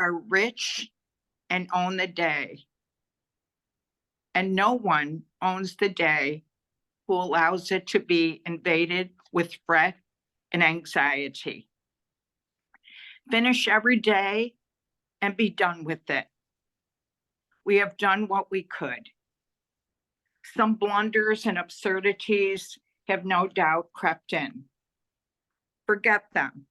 are rich and own the day, and no one owns the day who allows it to be invaded with fret and anxiety. Finish every day and be done with it. We have done what we could. Some blunders and absurdities have no doubt crept in. Forget them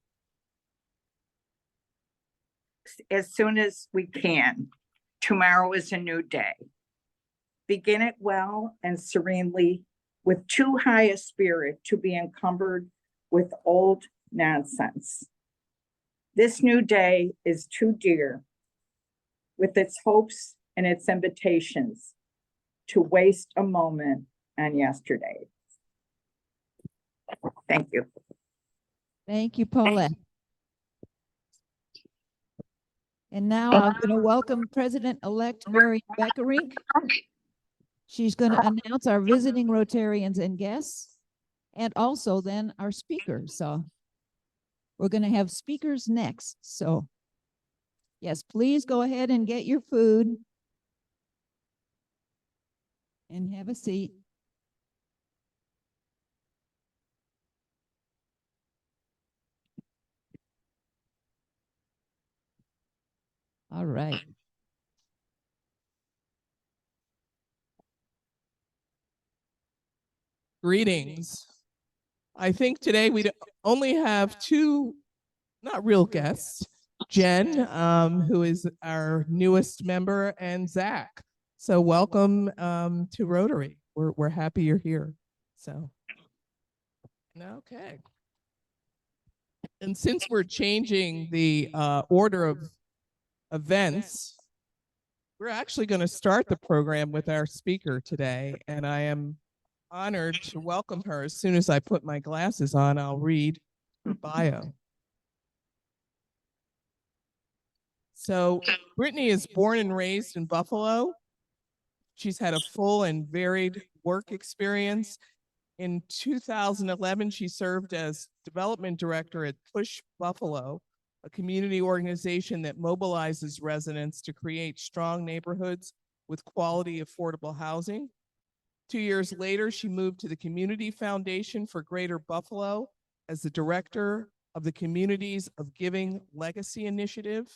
as soon as we can. Tomorrow is a new day. Begin it well and serenely, with too high a spirit to be encumbered with old nonsense. This new day is too dear, with its hopes and its invitations, to waste a moment on yesterday. Thank you. Thank you, Paulette. And now I'm going to welcome President-elect Mary Beckerink. She's going to announce our visiting Rotarians and guests, and also then our speakers. So we're going to have speakers next. So yes, please go ahead and get your food and have a seat. All right. Greetings. I think today we only have two, not real guests, Jen, who is our newest member, and Zach. So welcome to Rotary. We're happy you're here. So, okay. And since we're changing the order of events, we're actually going to start the program with our speaker today, and I am honored to welcome her. As soon as I put my glasses on, I'll read her bio. So Britney is born and raised in Buffalo. She's had a full and varied work experience. In 2011, she served as development director at Push Buffalo, a community organization that mobilizes residents to create strong neighborhoods with quality, affordable housing. 2 years later, she moved to the Community Foundation for Greater Buffalo as the director of the Communities of Giving Legacy Initiative.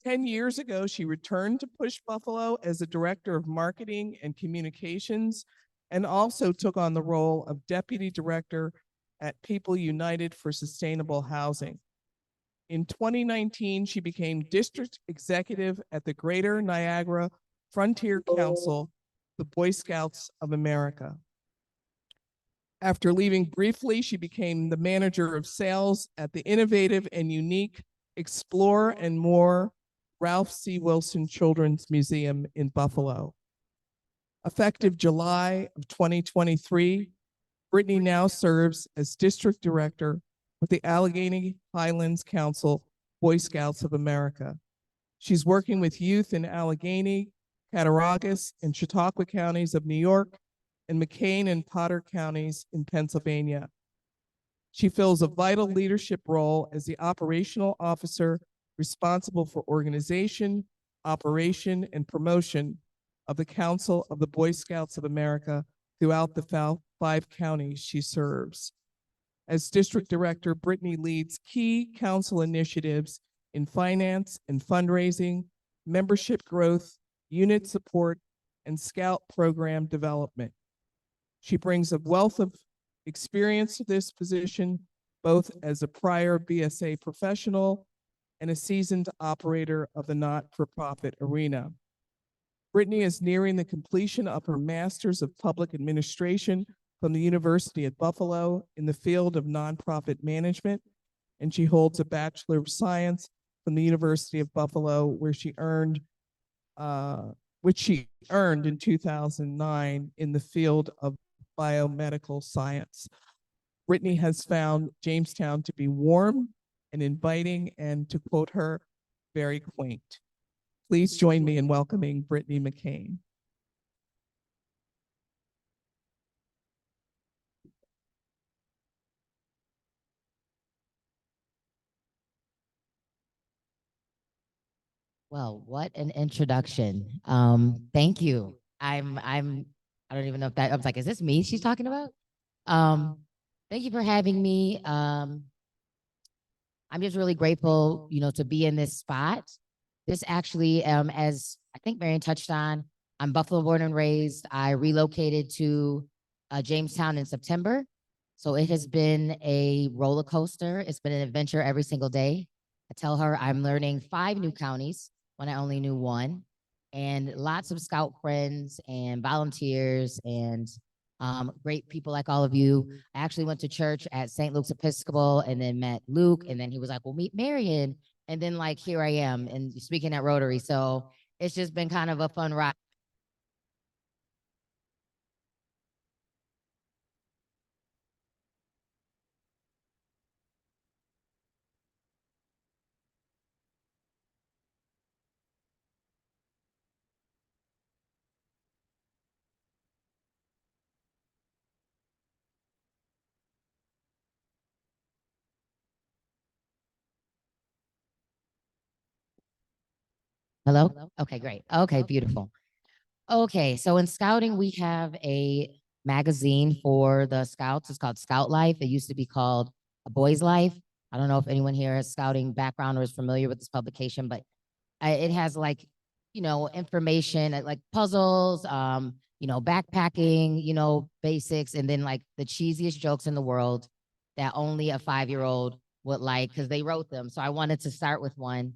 10 years ago, she returned to Push Buffalo as the director of marketing and communications, and also took on the role of deputy director at People United for Sustainable Housing. In 2019, she became district executive at the Greater Niagara Frontier Council, the Boy Scouts of America. After leaving briefly, she became the manager of sales at the innovative and unique Explore and More Ralph C. Wilson Children's Museum in Buffalo. Effective July of 2023, Britney now serves as district director with the Allegheny Highlands Council Boy Scouts of America. She's working with youth in Allegheny, Cattaraugus, and Chautauqua counties of New York, and McClain and Potter counties in Pennsylvania. She fills a vital leadership role as the operational officer responsible for organization, operation, and promotion of the Council of the Boy Scouts of America throughout the 5 counties she serves. As district director, Britney leads key council initiatives in finance and fundraising, membership growth, unit support, and scout program development. She brings a wealth of experience to this position, both as a prior BSA professional and a seasoned operator of the not-for-profit arena. Britney is nearing the completion of her Master's of Public Administration from the University at Buffalo in the field of nonprofit management, and she holds a Bachelor of Science from the University of Buffalo, where she earned, which she earned in 2009 in the field of biomedical science. Britney has found Jamestown to be warm and inviting, and to quote her, very quaint. Please join me in welcoming Britney McClain. Well, what an introduction. Thank you. I don't even know if that, I was like, is this me she's talking about? Um, Thank you for having me. I'm just really grateful, to be in this spot. This actually, as I think Marion touched on, I'm Buffalo born and raised. I relocated to Jamestown in September. So it has been a roller coaster. It's been an adventure every single day. I tell her I'm learning 5 new counties when I only knew 1, and lots of scout friends and volunteers and great people like all of you. I actually went to church at St. Luke's Episcopal and then met Luke, and then he was like, well, meet Marion. And then like, here I am and speaking at Rotary. So it's just been kind of a fun ride. Hello? Okay, great. Okay, beautiful. Okay, so in scouting, we have a magazine for the scouts. It's called Scout Life. It used to be called A Boy's Life. I don't know if anyone here has scouting background or is familiar with this publication, but it has like, information like puzzles, backpacking, basics, and then like the cheesiest jokes in the world that only a 5-year-old would like because they wrote them. So I wanted to start with one.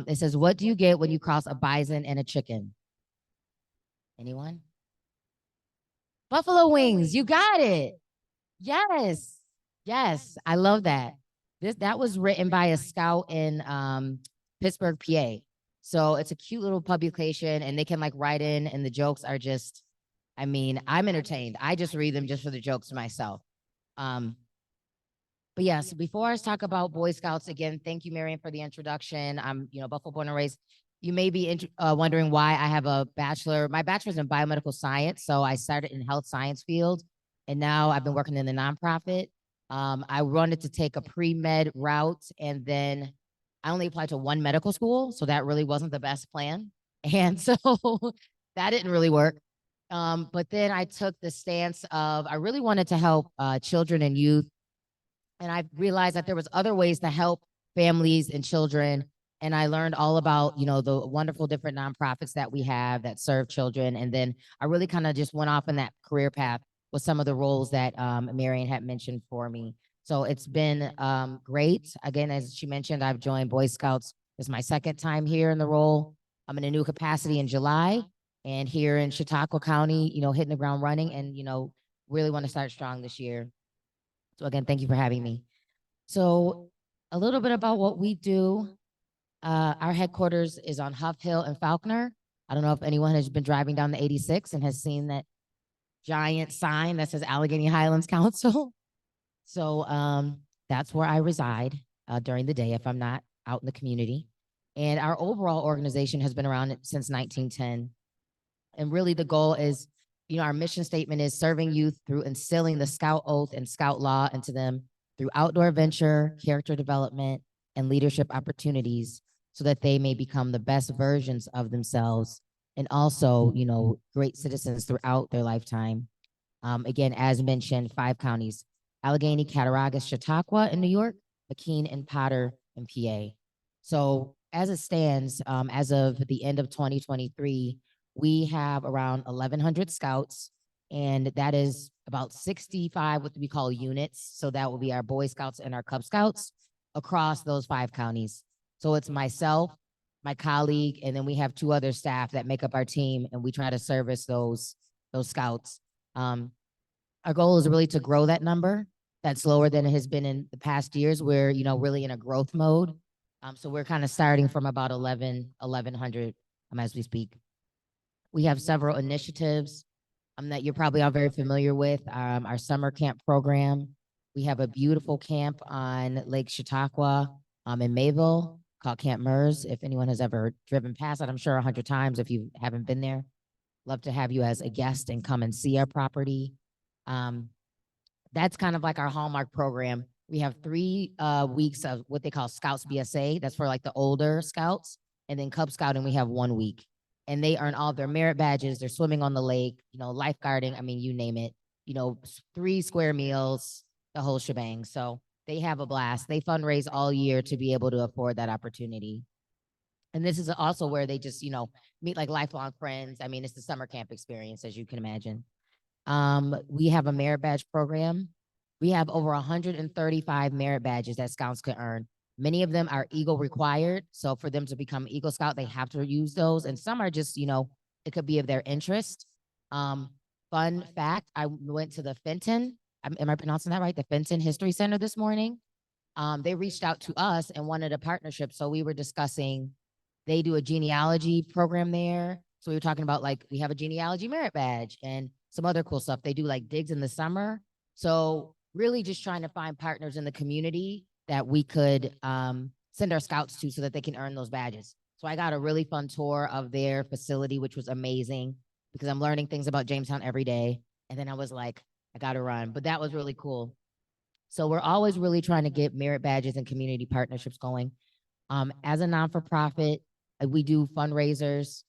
It says, what do you get when you cross a bison and a chicken? Anyone? Buffalo wings. You got it. Yes. Yes. I love that. That was written by a scout in Pittsburgh, PA. So it's a cute little publication and they can like write in and the jokes are just, I'm entertained. I just read them just for the jokes myself. But yes, before I talk about Boy Scouts again, thank you, Marion, for the introduction. I'm, Buffalo born and raised. You may be wondering why I have a bachelor. My bachelor's in biomedical science, so I started in health science field, and now I've been working in the nonprofit. I wanted to take a pre-med route, and then I only applied to one medical school, so that really wasn't the best plan, and so that didn't really work. But then I took the stance of I really wanted to help children and youth, and I realized that there was other ways to help families and children. And I learned all about, the wonderful different nonprofits that we have that serve children. And then I really kind of just went off in that career path with some of the roles that Marion had mentioned for me. So it's been great. Again, as she mentioned, I've joined Boy Scouts. It's my 2nd time here in the role. I'm in a new capacity in July and here in Chautauqua County, hitting the ground running and, really want to start strong this year. So again, thank you for having me. So a little bit about what we do. Our headquarters is on Huff Hill and Falconer. I don't know if anyone has been driving down the 86 and has seen that giant sign that says Allegheny Highlands Council. So that's where I reside during the day if I'm not out in the community. And our overall organization has been around since 1910. And really the goal is, our mission statement is serving youth through instilling the Scout oath and Scout law into them through outdoor adventure, character development, and leadership opportunities so that they may become the best versions of themselves and also, great citizens throughout their lifetime. Again, as mentioned, 5 counties, Allegheny, Cattaraugus, Chautauqua in New York, McKean, and Potter in PA. So as it stands, as of the end of 2023, we have around 1,100 scouts, and that is about 65 what we call units. So that will be our Boy Scouts and our Cub Scouts across those 5 counties. So it's myself, my colleague, and then we have 2 other staff that make up our team, and we try to service those scouts. Our goal is really to grow that number. That's lower than it has been in the past years. We're, really in a growth mode. So we're kind of starting from about 1,100 as we speak. We have several initiatives that you're probably all very familiar with. Our summer camp program. We have a beautiful camp on Lake Chautauqua in Mayville called Camp MERS. If anyone has ever driven past it, I'm sure 100 times if you haven't been there. Love to have you as a guest and come and see our property. That's kind of like our hallmark program. We have 3 weeks of what they call Scouts BSA. That's for like the older scouts. And then Cub Scouting, we have 1 week. And they earn all of their merit badges. They're swimming on the lake, lifeguarding. I mean, you name it, 3 square meals, the whole shebang. So they have a blast. They fundraise all year to be able to afford that opportunity. And this is also where they just, meet like lifelong friends. I mean, it's the summer camp experience, as you can imagine. We have a merit badge program. We have over 135 merit badges that scouts can earn. Many of them are Eagle required. So for them to become Eagle Scout, they have to use those. And some are just, it could be of their interest. Fun fact, I went to the Fenton, am I pronouncing that right? The Fenton History Center this morning. They reached out to us and wanted a partnership. So we were discussing, they do a genealogy program there. So we were talking about like, we have a genealogy merit badge and some other cool stuff. They do like digs in the summer. So really just trying to find partners in the community that we could send our scouts to so that they can earn those badges. So I got a really fun tour of their facility, which was amazing because I'm learning things about Jamestown every day. And then I was like, I got to run, but that was really cool. So we're always really trying to get merit badges and community partnerships going. As a non-for-profit, we do fundraisers.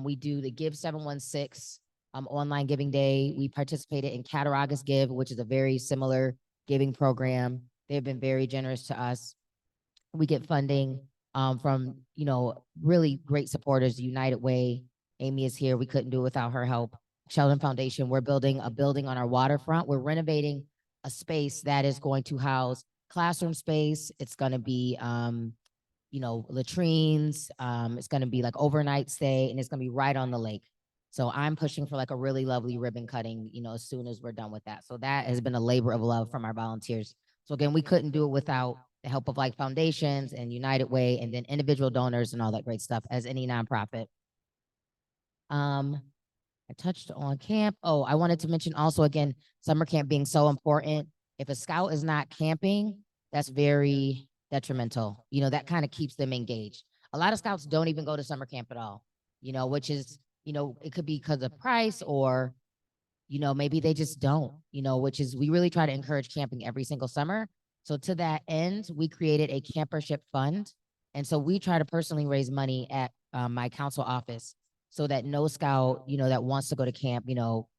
We do the Give 716 online giving day. We participated in Cattaraugus Give, which is a very similar giving program. They've been very generous to us. We get funding from, really great supporters, United Way. Amy is here. We couldn't do it without her help. Sheldon Foundation, we're building a building on our waterfront. We're renovating a space that is going to house classroom space. It's going to be, latrines. It's going to be like overnight stay, and it's going to be right on the lake. So I'm pushing for like a really lovely ribbon cutting, as soon as we're done with that. So that has been a labor of love from our volunteers. So again, we couldn't do it without the help of like foundations and United Way and then individual donors and all that great stuff as any nonprofit. I touched on camp. Oh, I wanted to mention also, again, summer camp being so important. If a scout is not camping, that's very detrimental. That kind of keeps them engaged. A lot of scouts don't even go to summer camp at all, which is, it could be because of price or, maybe they just don't, which is, we really try to encourage camping every single summer. So to that end, we created a campership fund. And so we try to personally raise money at my council office so that no scout, that wants to go to camp,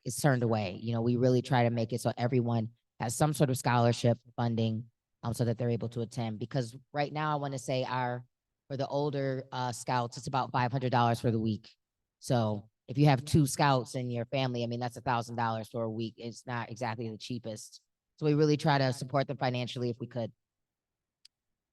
is turned away. We really try to make it so everyone has some sort of scholarship funding so that they're able to attend. Because right now I want to say for the older scouts, it's about $500 for the week. So if you have 2 scouts in your family, I mean, that's $1,000 for a week. It's not exactly the cheapest. So we really try to support them financially if we could.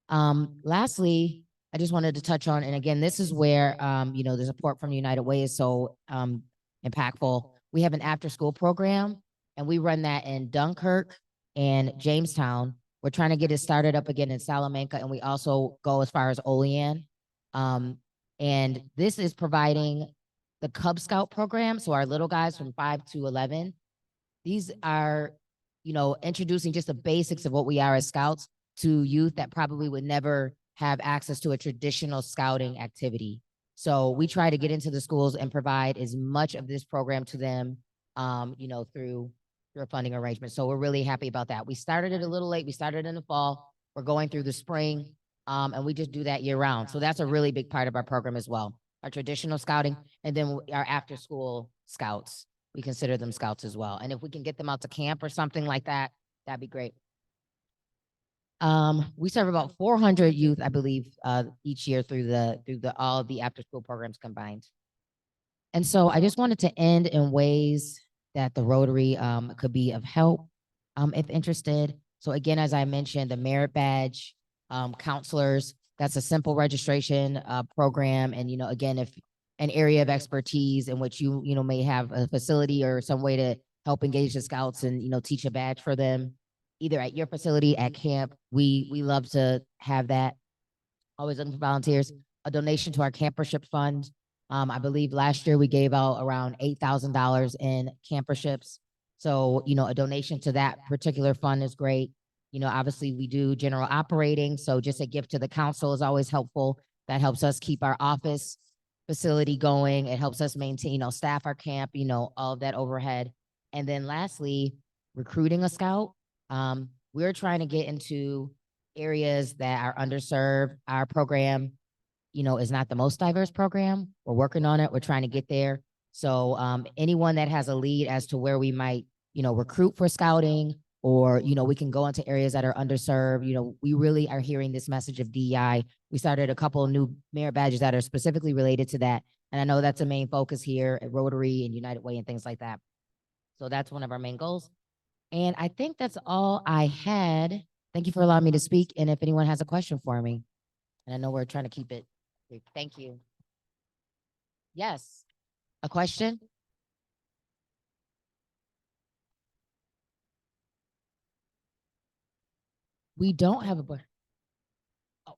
Lastly, I just wanted to touch on, and again, this is where, the support from United Way is so impactful. We have an after-school program, and we run that in Dunkirk and Jamestown. We're trying to get it started up again in Salamanca, and we also go as far as Olean. And this is providing the Cub Scout program. So our little guys from 5 to 11, these are, introducing just the basics of what we are as scouts to youth that probably would never have access to a traditional scouting activity. So we try to get into the schools and provide as much of this program to them, through a funding arrangement. So we're really happy about that. We started it a little late. We started in the fall. We're going through the spring, and we just do that year round. So that's a really big part of our program as well. Our traditional scouting, and then our after school scouts. We consider them scouts as well. And if we can get them out to camp or something like that, that'd be great. We serve about 400 youth, I believe, each year through all the after school programs combined. And so I just wanted to end in ways that the Rotary could be of help if interested. So again, as I mentioned, the merit badge, counselors, that's a simple registration program. And, again, if an area of expertise in which you may have a facility or some way to help engage the scouts and, teach a badge for them, either at your facility, at camp, we love to have that. Always looking for volunteers. A donation to our campership fund. I believe last year we gave out around $8,000 in camperships. So, a donation to that particular fund is great. Obviously we do general operating. So just a gift to the council is always helpful. That helps us keep our office facility going. It helps us maintain, staff our camp, all of that overhead. And then lastly, recruiting a scout. We're trying to get into areas that are underserved. Our program is not the most diverse program. We're working on it. We're trying to get there. So anyone that has a lead as to where we might, recruit for scouting, or, we can go into areas that are underserved. We really are hearing this message of DEI. We started a couple of new merit badges that are specifically related to that. And I know that's a main focus here at Rotary and United Way and things like that. So that's one of our main goals. And I think that's all I had. Thank you for allowing me to speak. And if anyone has a question for me, and I know we're trying to keep it brief. Thank you. Yes, a question? We don't have a board. Oh.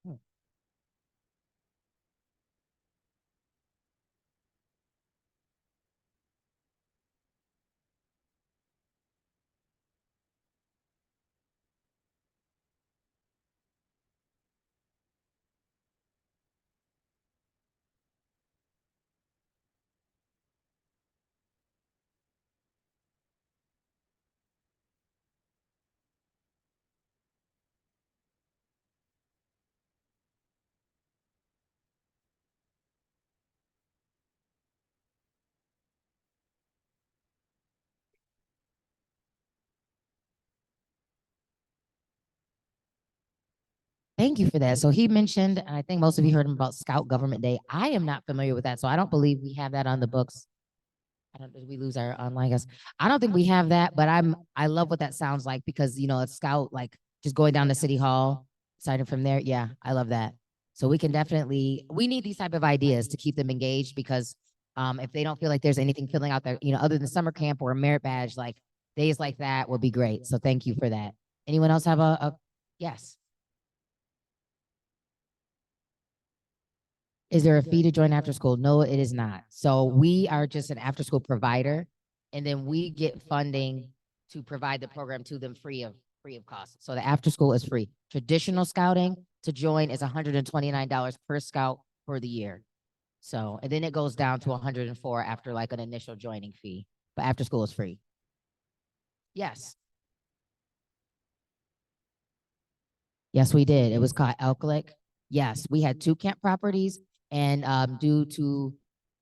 Hmm. Thank you for that. So he mentioned, and I think most of you heard him about Scout Government Day. I am not familiar with that, so I don't believe we have that on the books. Did we lose our online guys? I don't think we have that, but I love what that sounds like, because a scout, like just going down to City Hall, starting from there. Yeah, I love that. So we we need these type of ideas to keep them engaged, because if they don't feel like there's anything filling out there, other than summer camp or a merit badge, like days like that would be great. So thank you for that. Anyone else have a yes? Is there a fee to join after school? No, it is not. So we are just an after school provider, and then we get funding to provide the program to them free of cost. So the after school is free. Traditional scouting to join is $129 per scout for the year. So, and then it goes down to 104 after like an initial joining fee, but after school is free. Yes. Yes, we did. It was called Elk Lick. Yes, we had 2 camp properties, and due to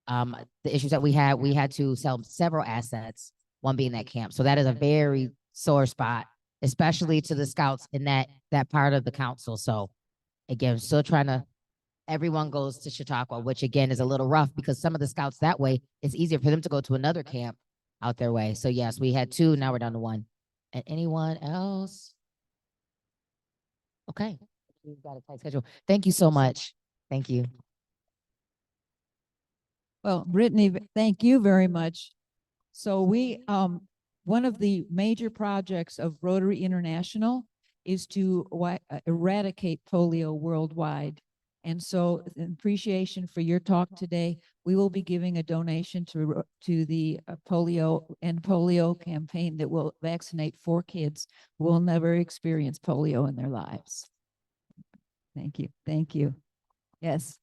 the issues that we had to sell several assets, one being that camp. So that is a very sore spot, especially to the scouts in that part of the council. So again, still trying to, everyone goes to Chautauqua, which again is a little rough, because some of the scouts that way, it's easier for them to go to another camp out their way. So yes, we had 2, now we're down to 1. And anyone else? Okay. We've got a tight schedule. Thank you so much. Thank you. Well, Brittany, thank you very much. So one of the major projects of Rotary International is to eradicate polio worldwide. And so in appreciation for your talk today, we will be giving a donation to the polio campaign that will vaccinate 4 kids who will never experience polio in their lives. Thank you. Thank you. Yes.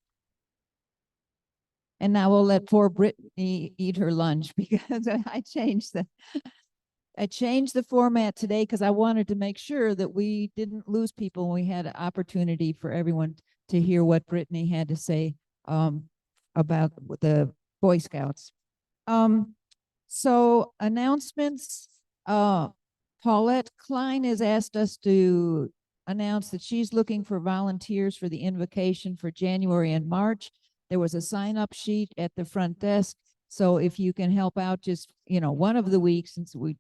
And now we'll let poor Brittany eat her lunch, because I changed the format today, because I wanted to make sure that we didn't lose people when we had an opportunity for everyone to hear what Brittany had to say about the Boy Scouts. So announcements. Paulette Klein has asked us to announce that she's looking for volunteers for the invocation for January and March. There was a sign-up sheet at the front desk. So if you can help out just, one of the weeks, since we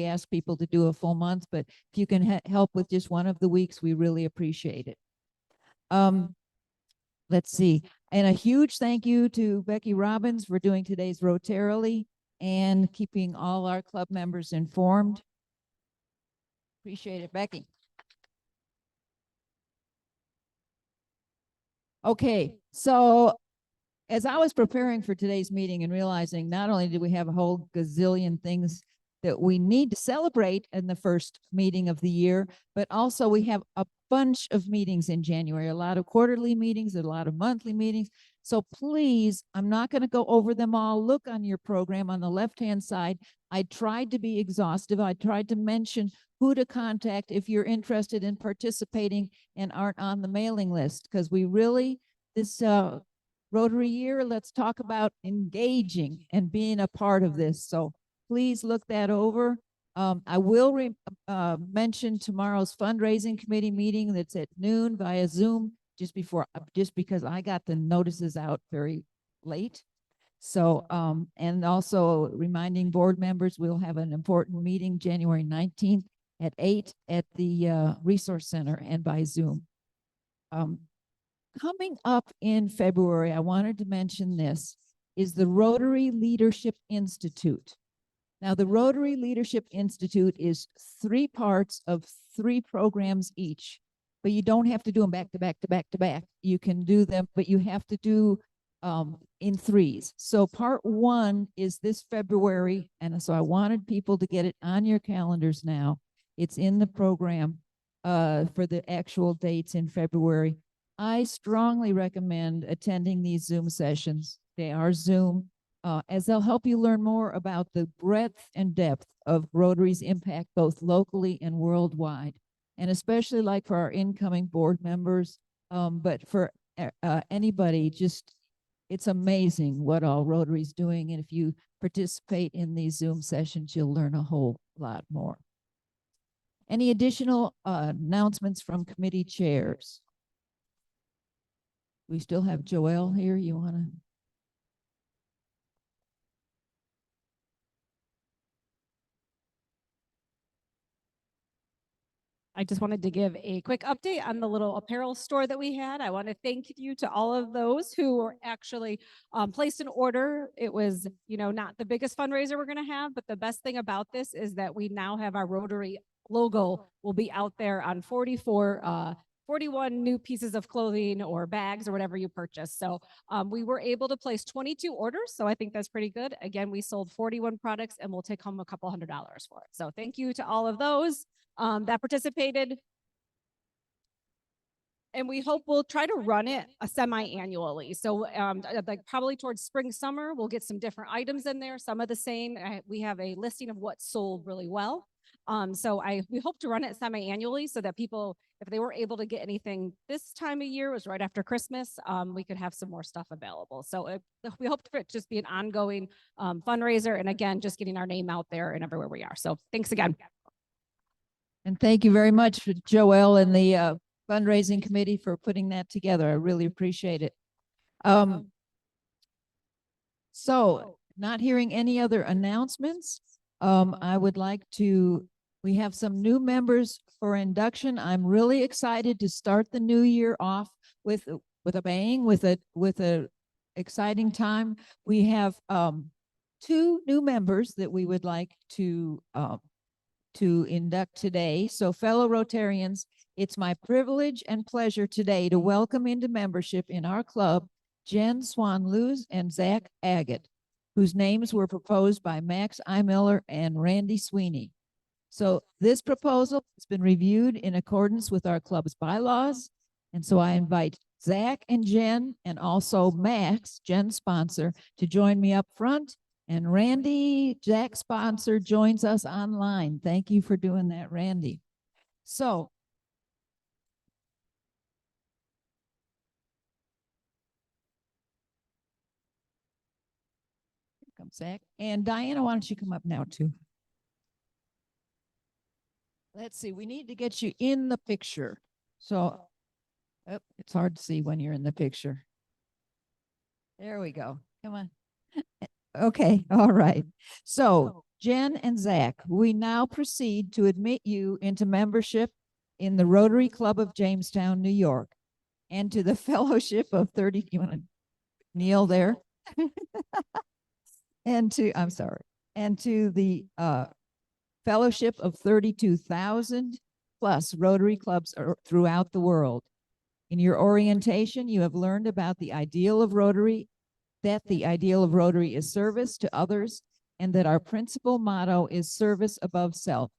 ask people to do a full month, but if you can help with just one of the weeks, we really appreciate it. Let's see. And a huge thank you to Becky Robbins for doing today's Rotary and keeping all our club members informed. Appreciate it, Becky. Okay, so as I was preparing for today's meeting and realizing not only did we have a whole gazillion things that we need to celebrate in the first meeting of the year, but also we have a bunch of meetings in January, a lot of quarterly meetings, a lot of monthly meetings. So please, I'm not going to go over them all. Look on your program on the left-hand side. I tried to be exhaustive. I tried to mention who to contact if you're interested in participating and aren't on the mailing list, because we really, this Rotary year, let's talk about engaging and being a part of this. So please look that over. I will mention tomorrow's fundraising committee meeting that's at noon via Zoom, just because I got the notices out very late. So, and also reminding board members, we'll have an important meeting January 19th at 8 at the Resource Center and by Zoom. Coming up in February, I wanted to mention this, is the Rotary Leadership Institute. Now, the Rotary Leadership Institute is 3 parts of 3 programs each, but you don't have to do them back to back to back to back. You can do them, but you have to do in 3s. So part 1 is this February, and so I wanted people to get it on your calendars now. It's in the program for the actual dates in February. I strongly recommend attending these Zoom sessions. They are Zoom, as they'll help you learn more about the breadth and depth of Rotary's impact, both locally and worldwide. And especially like for our incoming board members, but for anybody, just, it's amazing what all Rotary's doing. And if you participate in these Zoom sessions, you'll learn a whole lot more. Any additional announcements from committee chairs? We still have Joelle here. You want to? I just wanted to give a quick update on the little apparel store that we had. I want to thank you to all of those who were actually placed an order. It was, not the biggest fundraiser we're going to have, but the best thing about this is that we now have our Rotary logo will be out there on 41 new pieces of clothing or bags or whatever you purchase. So we were able to place 22 orders. So I think that's pretty good. Again, we sold 41 products and we'll take home a couple $100 for it. So thank you to all of those that participated. And we hope we'll try to run it semi-annually. So like probably towards spring, summer, we'll get some different items in there. Some of the same. We have a listing of what sold really well. So we hope to run it semi-annually so that people, if they weren't able to get anything this time of year, it was right after Christmas, we could have some more stuff available. So we hope for it to just be an ongoing fundraiser. And again, just getting our name out there and everywhere we are. So thanks again. And thank you very much for Joelle and the fundraising committee for putting that together. I really appreciate it. So not hearing any other announcements, I would like to, we have some new members for induction. I'm really excited to start the new year off with a bang, with a exciting time. We have 2 new members that we would like to induct today. So fellow Rotarians, it's my privilege and pleasure today to welcome into membership in our club, Jen Swan-Luz and Zach Agate, whose names were proposed by Max I. Miller and Randy Sweeney. So this proposal has been reviewed in accordance with our club's bylaws. And so I invite Zach and Jen and also Max, Jen's sponsor, to join me up front. And Randy, Zach's sponsor, joins us online. Thank you for doing that, Randy. So here comes Zach. And Diana, why don't you come up now too? Let's see, we need to get you in the picture. So it's hard to see when you're in the picture. There we go. Come on. Okay, all right. So Jen and Zach, we now proceed to admit you into membership in the Rotary Club of Jamestown, New York, and to the Fellowship of 30, you want to kneel there? And to the Fellowship of 32,000 plus Rotary clubs throughout the world. In your orientation, you have learned about the ideal of Rotary, that the ideal of Rotary is service to others, and that our principal motto is service above self.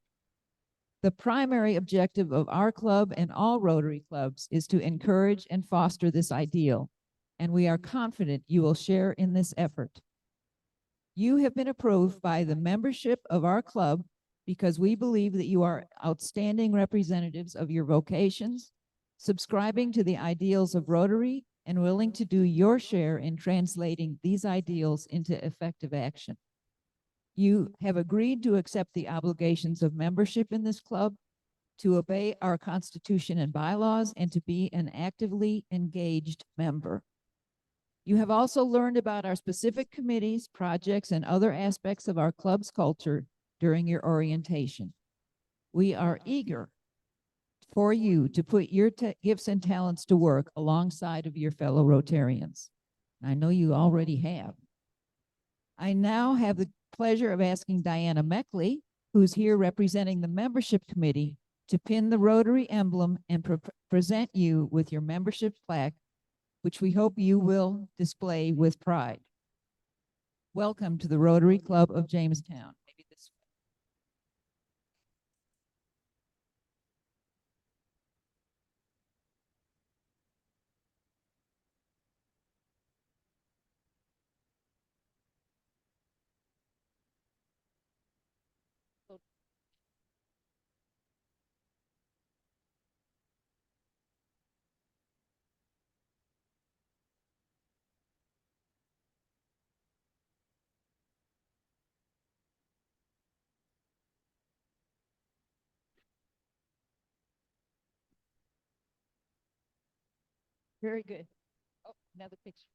The primary objective of our club and all Rotary clubs is to encourage and foster this ideal, and we are confident you will share in this effort. You have been approved by the membership of our club because we believe that you are outstanding representatives of your vocations, subscribing to the ideals of Rotary, and willing to do your share in translating these ideals into effective action. You have agreed to accept the obligations of membership in this club, to obey our Constitution and bylaws, and to be an actively engaged member. You have also learned about our specific committees, projects, and other aspects of our club's culture during your orientation. We are eager for you to put your gifts and talents to work alongside of your fellow Rotarians. I know you already have. I now have the pleasure of asking Diana McClain, who's here representing the membership committee, to pin the Rotary emblem and present you with your membership plaque, which we hope you will display with pride. Welcome to the Rotary Club of Jamestown. Maybe this way. Very good. Oh, another picture.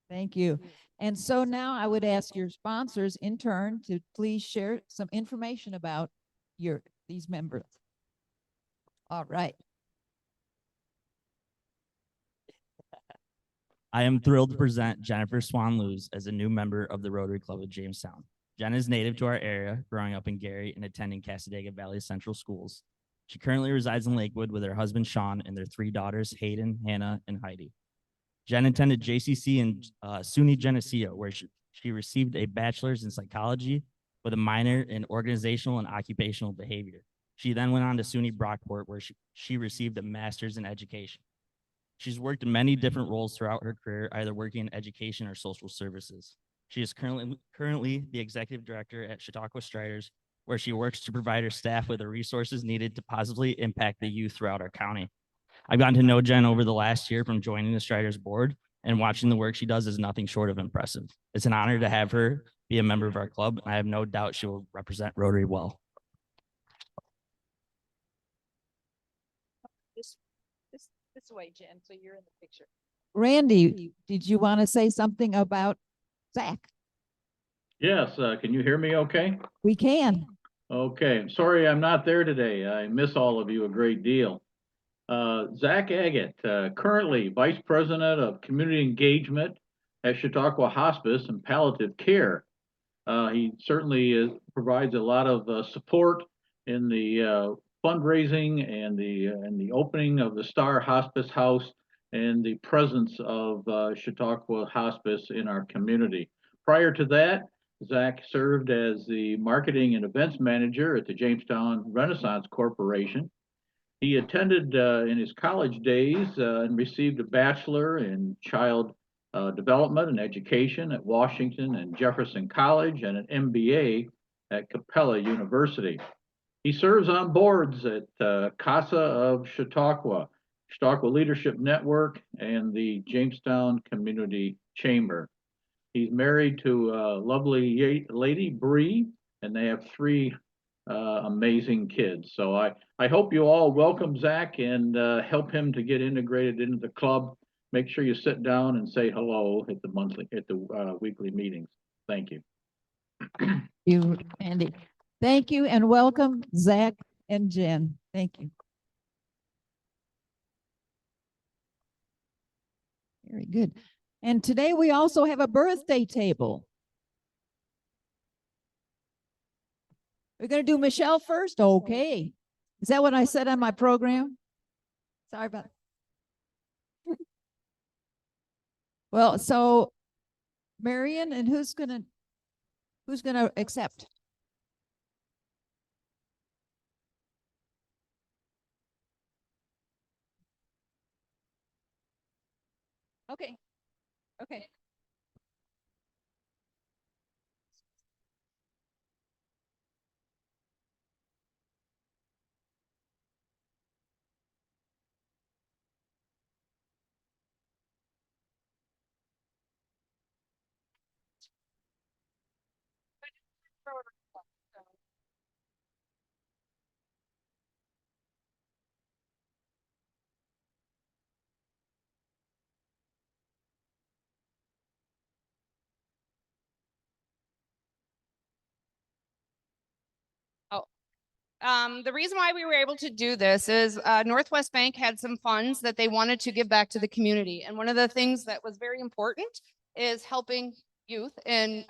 Thank you. And so now I would ask your sponsors in turn to please share some information about these members. All right. I am thrilled to present Jennifer Swan-Lewis as a new member of the Rotary Club of Jamestown. Jen is native to our area, growing up in Gary and attending Cassadaga Valley Central Schools. She currently resides in Lakewood with her husband, Sean, and their 3 daughters, Hayden, Hannah, and Heidi. Jen attended JCC in SUNY Geneseo, where she received a bachelor's in psychology with a minor in organizational and occupational behavior. She then went on to SUNY Brockport, where she received a master's in education. She's worked in many different roles throughout her career, either working in education or social services. She is currently the executive director at Chautauqua Striders, where she works to provide her staff with the resources needed to positively impact the youth throughout our county. I've gotten to know Jen over the last year from joining the Striders board, and watching the work she does is nothing short of impressive. It's an honor to have her be a member of our club, and I have no doubt she will represent Rotary well. This way, Jen, so you're in the picture. Randy, did you want to say something about Zach? Yes, can you hear me okay? We can. Okay, sorry I'm not there today. I miss all of you a great deal. Zach Agate, currently Vice President of Community Engagement at Chautauqua Hospice and Palliative Care. He certainly provides a lot of support in the fundraising and the opening of the Star Hospice House and the presence of Chautauqua Hospice in our community. Prior to that, Zach served as the marketing and events manager at the Jamestown Renaissance Corporation. He attended in his college days and received a bachelor in child development and education at Washington and Jefferson College and an MBA at Capella University. He serves on boards at CASA of Chautauqua, Chautauqua Leadership Network, and the Jamestown Community Chamber. He's married to a lovely lady, Bree, and they have 3 amazing kids. So I hope you all welcome Zach and help him to get integrated into the club. Make sure you sit down and say hello at the weekly meetings. Thank you. You, Andy. Thank you and welcome Zach and Jen. Thank you. Very good. And today we also have a birthday table. We're going to do Michelle first? Okay. Is that what I said on my program? Sorry about that. Well, so Marion, and who's gonna accept? Okay. Okay. The reason why we were able to do this is Northwest Bank had some funds that they wanted to give back to the community. And one of the things that was very important is helping youth and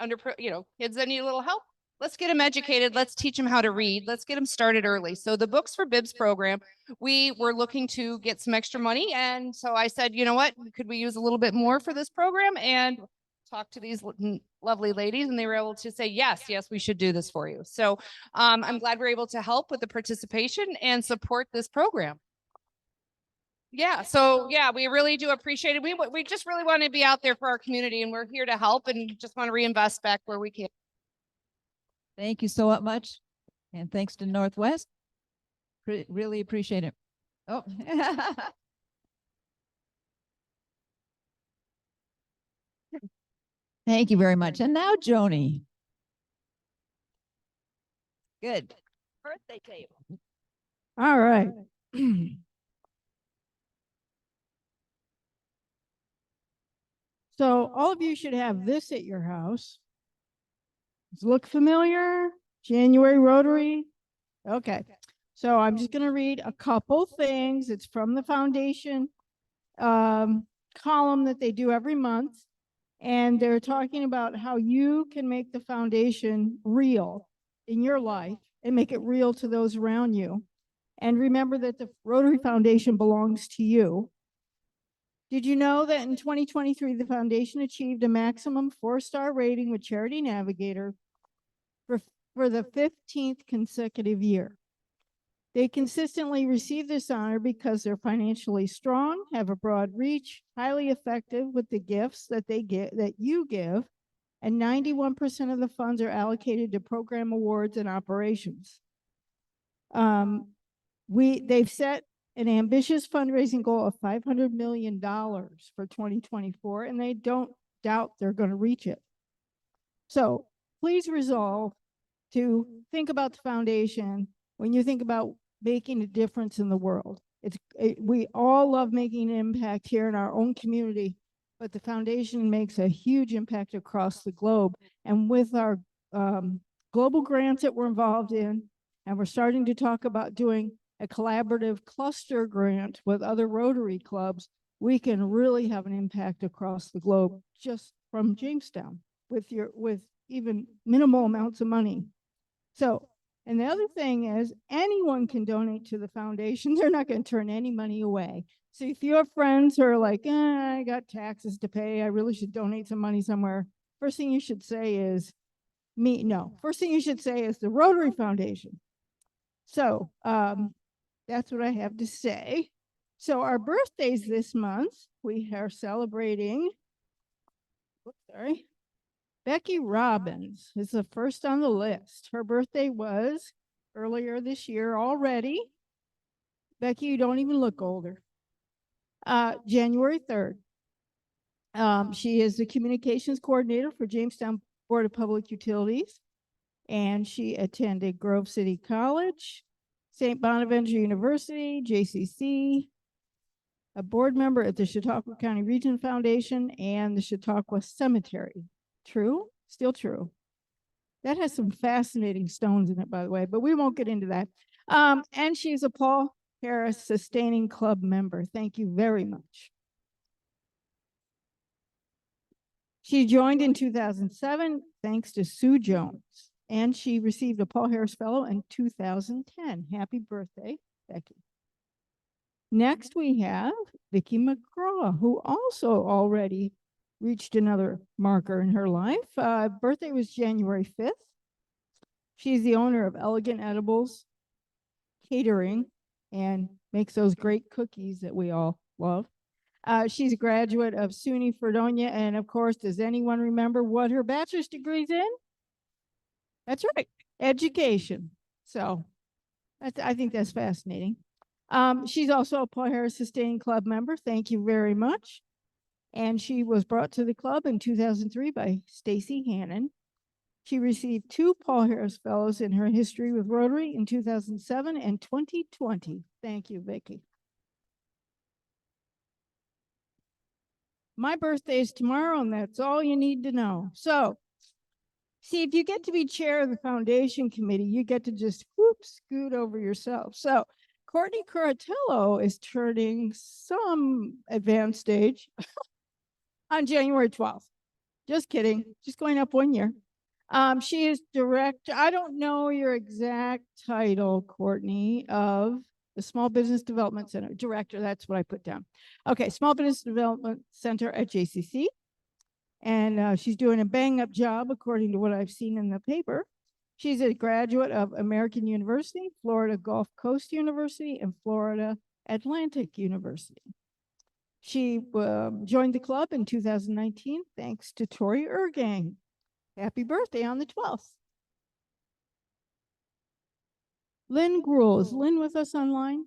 kids that need a little help. Let's get them educated. Let's teach them how to read. Let's get them started early. So the Books for Bibs program, we were looking to get some extra money. And so I said, you know what, could we use a little bit more for this program? And talk to these lovely ladies, and they were able to say, yes, we should do this for you. So I'm glad we're able to help with the participation and support this program. Yeah, so yeah, we really do appreciate it. We just really want to be out there for our community, and we're here to help and just want to reinvest back where we can. Thank you so much. And thanks to Northwest. Really appreciate it. Oh. Thank you very much. And now Joni. Good. Birthday table. All right. So all of you should have this at your house. Does it look familiar? January Rotary. Okay. So I'm just going to read a couple things. It's from the foundation column that they do every month. And they're talking about how you can make the foundation real in your life and make it real to those around you. And remember that the Rotary Foundation belongs to you. Did you know that in 2023, the foundation achieved a maximum 4-star rating with Charity Navigator for the 15th consecutive year? They consistently receive this honor because they're financially strong, have a broad reach, highly effective with the gifts that you give, and 91% of the funds are allocated to program awards and operations. They've set an ambitious fundraising goal of $500 million for 2024, and they don't doubt they're going to reach it. So please resolve to think about the foundation when you think about making a difference in the world. We all love making an impact here in our own community, but the foundation makes a huge impact across the globe. And with our global grants that we're involved in, and we're starting to talk about doing a collaborative cluster grant with other Rotary clubs, we can really have an impact across the globe just from Jamestown with even minimal amounts of money. So, and the other thing is anyone can donate to the foundation. They're not going to turn any money away. So if you have friends who are like, I got taxes to pay, I really should donate some money somewhere, first thing you should say is first thing you should say is the Rotary Foundation. So that's what I have to say. So our birthdays this month, we are celebrating, Becky Robbins is the first on the list. Her birthday was earlier this year already. Becky, you don't even look older. January 3rd. She is the communications coordinator for Jamestown Board of Public Utilities, and she attended Grove City College, St. Bonaventure University, JCC, a board member at the Chautauqua County Region Foundation and the Chautauqua Cemetery. True? Still true. That has some fascinating stones in it, by the way, but we won't get into that. And she's a Paul Harris Sustaining Club member. Thank you very much. She joined in 2007, thanks to Sue Jones, and she received a Paul Harris Fellow in 2010. Happy birthday, Becky. Next, we have Vicki McCraw, who also already reached another marker in her life. Birthday was January 5th. She's the owner of Elegant Edibles Catering and makes those great cookies that we all love. She's a graduate of SUNY Fredonia. And of course, does anyone remember what her bachelor's degree's in? That's right, education. So I think that's fascinating. She's also a Paul Harris Sustaining Club member. Thank you very much. And she was brought to the club in 2003 by Stacy Hannon. She received 2 Paul Harris Fellows in her history with Rotary in 2007 and 2020. Thank you, Vicki. My birthday is tomorrow, and that's all you need to know. So, see, if you get to be chair of the foundation committee, you get to just scoot over yourself. So, Courtney Curatello is turning some advanced age on January 12th. Just kidding. Just going up 1 year. She is director. I don't know your exact title, Courtney, of the Small Business Development Center. Director, that's what I put down. Okay, Small Business Development Center at JCC. And she's doing a bang up job, according to what I've seen in the paper. She's a graduate of American University, Florida Gulf Coast University, and Florida Atlantic University. She joined the club in 2019, thanks to Tori Ergang. Happy birthday on the 12th. Lynn Gruhl, is Lynn with us online?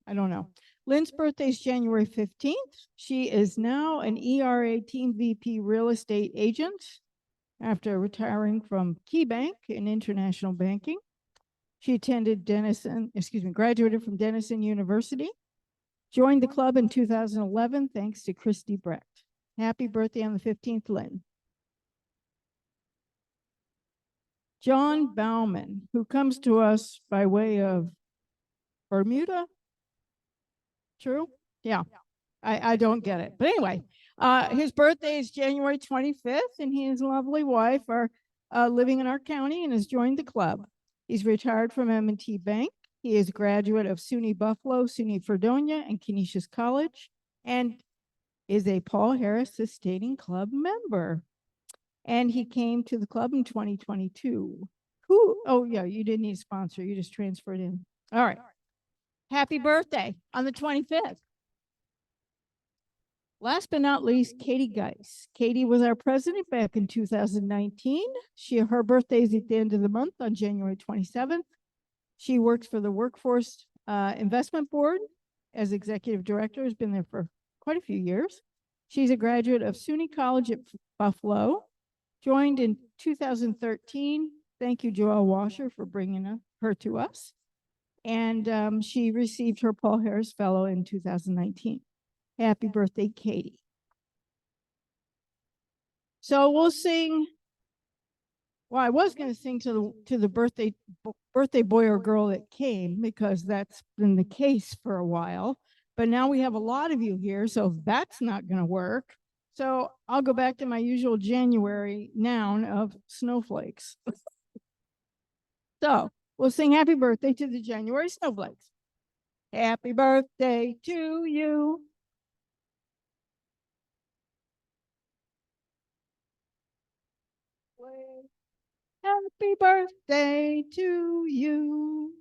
I don't know. Lynn's birthday is January 15th. She is now an ERA Team VP real estate agent after retiring from KeyBank in international banking. She graduated from Denison University, joined the club in 2011 thanks to Christy Brecht. Happy birthday on the 15th, Lynn. John Bauman, who comes to us by way of Bermuda. True? Yeah. I don't get it. But anyway, his birthday is January 25th, and he and his lovely wife are living in our county and has joined the club. He's retired from M&T Bank. He is a graduate of SUNY Buffalo, SUNY Fredonia, and Canisius College, and is a Paul Harris Sustaining Club member. And he came to the club in 2022. Oh yeah, you didn't need a sponsor. You just transferred in. All right. Happy birthday on the 25th. Last but not least, Katie Geis. Katie was our president back in 2019. Her birthday is at the end of the month on January 27th. She works for the Workforce Investment Board as executive director, has been there for quite a few years. She's a graduate of SUNY College at Buffalo, joined in 2013. Thank you, Joelle Washer, for bringing her to us. And she received her Paul Harris Fellow in 2019. Happy birthday, Katie. So we'll sing. Well, I was going to sing to the birthday boy or girl that came, because that's been the case for a while. But now we have a lot of you here, so that's not going to work. So I'll go back to my usual January noun of snowflakes. So we'll sing happy birthday to the January snowflakes. Happy birthday to you. Happy birthday to you.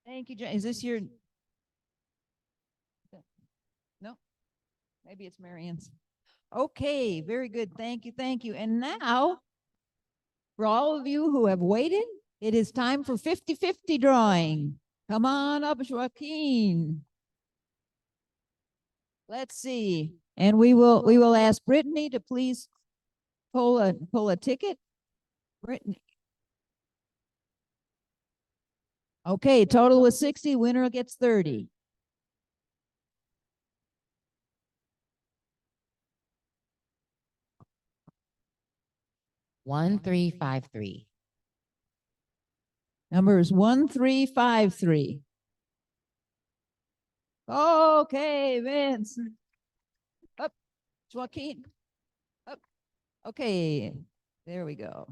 Thank you, Jen. Is this your? No, maybe it's Marianne's. Okay, very good. Thank you. Thank you. And now, for all of you who have waited, it is time for 50-50 drawing. Come on up, Joaquin. Let's see. And we will ask Brittany to please pull a ticket. Brittany. Okay, total was 60, winner gets 30. $1353. Number is 1353. Okay, Vince. Up, Joaquin. Up. Okay, there we go.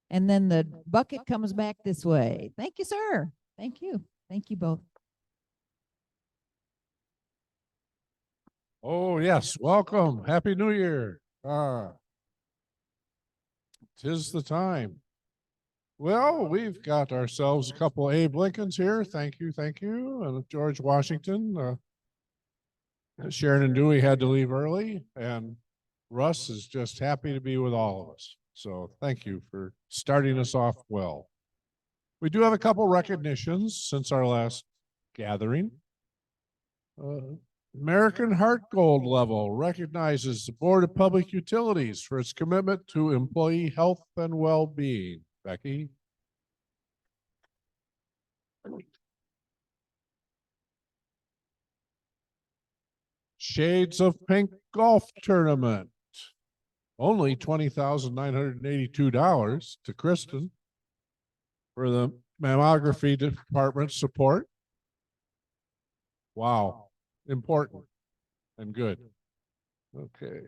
And then the bucket comes back this way. Thank you, sir. Thank you. Thank you both. Oh, yes, welcome. Happy New Year. 'Tis the time. Well, we've got ourselves a couple Abe Lincolns here. Thank you, and George Washington. Sharon and Dewey had to leave early, and Russ is just happy to be with all of us. So thank you for starting us off well. We do have a couple recognitions since our last gathering. American Heart Gold level recognizes the Board of Public Utilities for its commitment to employee health and well-being. Becky? Shades of Pink Golf Tournament. Only $20,982 to Kristen for the mammography department support. Wow. Important and good. Okay.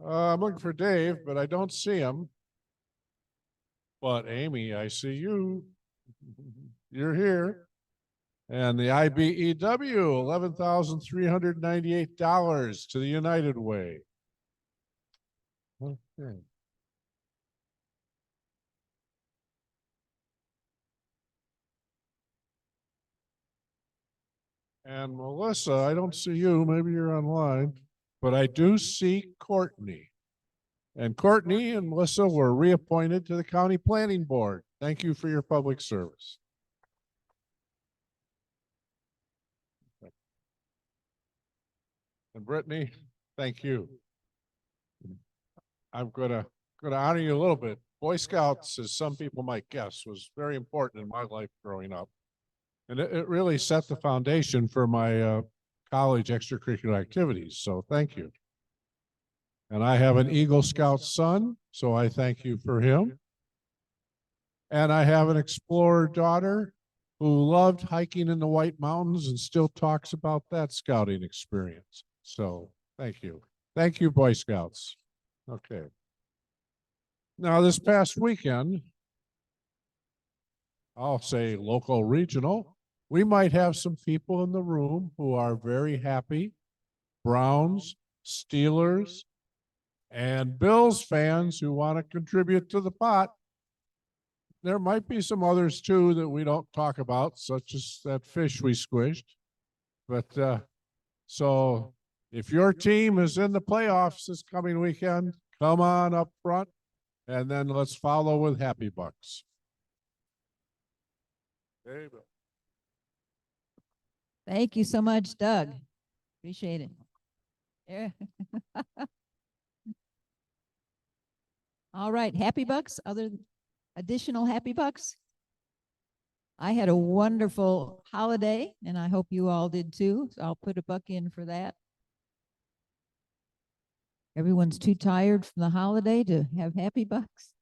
I'm looking for Dave, but I don't see him. But Amy, I see you. You're here. And the IBEW, $11,398 to the United Way. Okay. And Melissa, I don't see you. Maybe you're online, but I do see Courtney. And Courtney and Melissa were reappointed to the County Planning Board. Thank you for your public service. And Brittany, thank you. I'm gonna honor you a little bit. Boy Scouts, as some people might guess, was very important in my life growing up. And it really set the foundation for my college extracurricular activities. So thank you. And I have an Eagle Scout son, so I thank you for him. And I have an explorer daughter who loved hiking in the White Mountains and still talks about that scouting experience. So thank you. Thank you, Boy Scouts. Okay. Now, this past weekend, I'll say local, regional, we might have some people in the room who are very happy. Browns, Steelers, and Bills fans who want to contribute to the pot. There might be some others too that we don't talk about, such as that fish we squished. But so if your team is in the playoffs this coming weekend, come on up front, and then let's follow with Happy Bucks. Thank you so much, Doug. Appreciate it. Yeah. All right, Happy Bucks, other additional Happy Bucks. I had a wonderful holiday, and I hope you all did too. So I'll put a buck in for that. Everyone's too tired from the holiday to have Happy Bucks.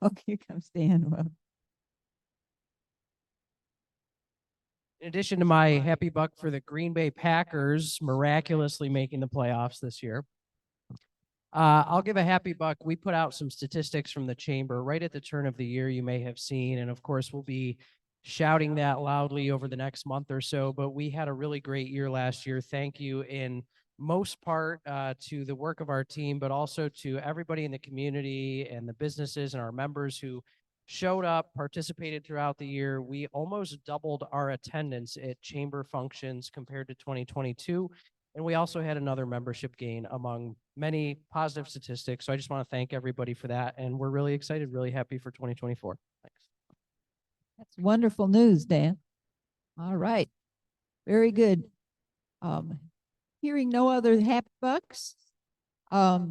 Okay, come stand. Well, in addition to my happy buck for the Green Bay Packers miraculously making the playoffs this year, I'll give a happy buck. We put out some statistics from the chamber right at the turn of the year you may have seen. And of course, we'll be shouting that loudly over the next month or so. But we had a really great year last year. Thank you in most part to the work of our team, but also to everybody in the community and the businesses and our members who showed up, participated throughout the year. We almost doubled our attendance at chamber functions compared to 2022. And we also had another membership gain among many positive statistics. So I just want to thank everybody for that. And we're really excited, really happy for 2024. Thanks. that's wonderful news, Dan. All right, very good. Hearing no other Happy Bucks, I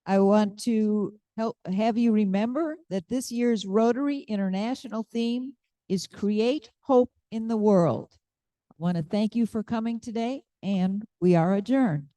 want to have you remember that this year's Rotary International theme is Create Hope in the World. I want to thank you for coming today, and we are adjourned.